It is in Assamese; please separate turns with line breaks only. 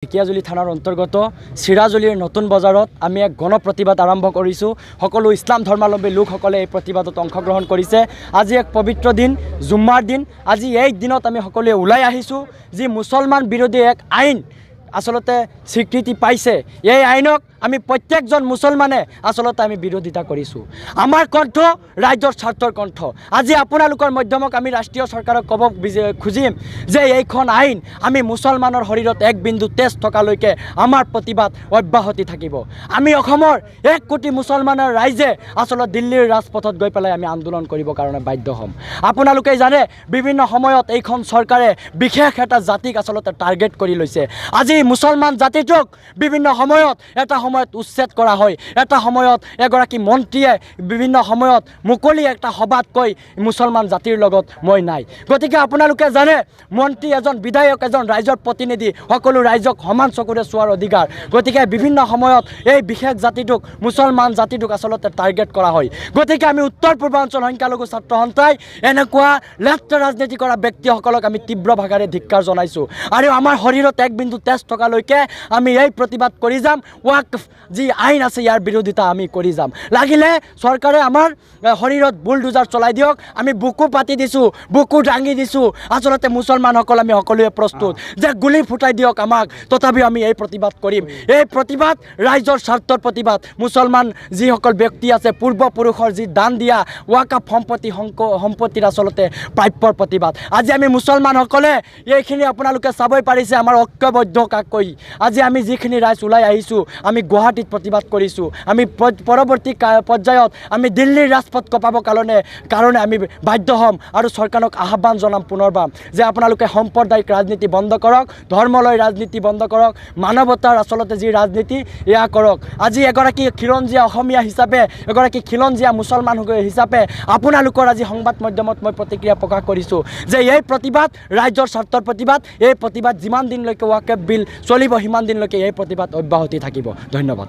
ঢেকিয়াজুলি থানাৰ অন্তৰ্গত চিৰাজুলিৰ নতুন বজাৰত আমি এক গণপ্ৰতিবাদ আৰম্ভ কৰিছোঁ। সকলো ইছলাম ধৰ্মাৱলম্বী লোকসকলে এই প্ৰতিবাদত অংশগ্ৰহণ কৰিছে। আজি এক পবিত্ৰ দিন, জুম্মাৰ দিন। আজি এই দিনত আমি সকলোৱে ওলাই আহিছোঁ, যি মুছলমান বিৰোধী এক আইন আচলতে স্বীকৃতি পাইছে। এই আইনক আমি প্ৰত্যেকজন মুছলমানে আচলতে আমি বিৰোধিতা কৰিছোঁ। আমাৰ কণ্ঠ ৰাজ্যৰ স্বাৰ্থৰ কণ্ঠ। আজি আপোনালোকৰ মাধ্যমক আমি ৰাষ্ট্ৰীয় চৰকাৰক ক'ব খুজিম যে এইখন আইন আমি মুছলমানৰ শৰীৰত এক বিন্দু তেজ থকালৈকে আমাৰ প্ৰতিবাদ অব্যাহতি থাকিব। আমি অসমৰ 1 কোটি মুছলমানৰ ৰাইজে আচলতে দিল্লীৰ ৰাজপথত গৈ পেলাই আমি আন্দোলন কৰিবৰ কাৰণে বাধ্য হ'ম। আপোনালোকে জানে বিভিন্ন সময়ত এইখন চৰকাৰে বিশেষ এটা জাতিক আচলতে টাৰ্গেট কৰি লৈছে। আজি মুছলমান জাতিটোক বিভিন্ন সময়ত উচ্ছেদ কৰা হয়। এটা সময়ত এগৰাকী মন্ত্ৰীয়ে বিভিন্ন সময়ত মুকলি একটা সভাত কৈ মুছলমান জাতিৰ লগত মই নাই। গতিকে আপোনালোকে জানে মন্ত্ৰী এজন, বিধায়ক এজন, ৰাইজৰ প্ৰতিনিধি, সকলো ৰাইজক সমান চকুৰে চোৱাৰ অধিকাৰ। গতিকে বিভিন্ন সময়ত এই বিশেষ জাতিটোক, মুছলমান জাতিটোক আচলতে টাৰ্গেট কৰা হয়। গতিকে আমি উত্তৰ পূৰ্বাঞ্চল সংখ্যালঘু ছাত্ৰ সন্থাই এনেকুৱা লেতেৰা ৰাজনীতি কৰা ব্যক্তিসকলক আমি তীব্ৰ ভাষাৰে ধিক্কাৰ জনাইছোঁ। আৰু আমাৰ শৰীৰত এক বিন্দু তেজ থকালৈকে আমি এই প্ৰতিবাদ কৰি যাম। ওয়াকফ যি আইন আছে ইয়াৰ বিৰোধিতা আমি কৰি যাম। লাগিলে চৰকাৰে আমাৰ শৰীৰত বুলডোজাৰ চলাই দিয়ক, আমি বুকু পাতি দিছোঁ, বুকু দাঙি দিছোঁ। আচলতে মুছলমানসকল আমি সকলোৱে প্ৰস্তুত যে গুলি ফুটাই দিয়ক আমাক, তথাপিও আমি এই প্ৰতিবাদ কৰিম। এই প্ৰতিবাদ ৰাইজৰ স্বাৰ্থৰ প্ৰতিবাদ। মুছলমান যিসকল ব্যক্তি আছে, পূৰ্বপুৰুষৰ যি দান দিয়া ওয়াকফ সম্পত্তিৰ আচলতে প্ৰাপ্যৰ প্ৰতিবাদ। আজি আমি মুছলমানসকলে এইখিনি আপোনালোকে চাবই পাৰিছে আমাৰ ঐক্যবদ্ধ কাকৈ। আজি আমি যিখিনি ৰাইজ ওলাই আহিছোঁ, আমি গুৱাহাটীত প্ৰতিবাদ কৰিছোঁ। আমি পৰৱৰ্তী পৰ্যায়ত আমি দিল্লীৰ ৰাজপথ কঁপাবৰ কাৰণে আমি বাধ্য হ'ম আৰু চৰকাৰক আহ্বান জনাম পুনৰবাৰ যে আপোনালোকে সাম্প্ৰদায়িক ৰাজনীতি বন্ধ কৰক, ধৰ্মলৈ ৰাজনীতি বন্ধ কৰক, মানৱতাৰ আচলতে যি ৰাজনীতি এয়া কৰক। আজি এগৰাকী খিলঞ্জীয়া অসমীয়া হিচাপে, এগৰাকী খিলঞ্জীয়া মুছলমান হিচাপে আপোনালোকৰ আজি সংবাদ মাধ্যমত মই প্ৰতিক্ৰিয়া প্ৰকাশ কৰিছোঁ যে এই প্ৰতিবাদ ৰাজ্যৰ স্বাৰ্থৰ প্ৰতিবাদ। এই প্ৰতিবাদ যিমান দিনলৈকে ওয়াকফ বিল চলিব সিমান দিনলৈকে এই প্ৰতিবাদ অব্যাহতি থাকিব। ধন্যবাদ।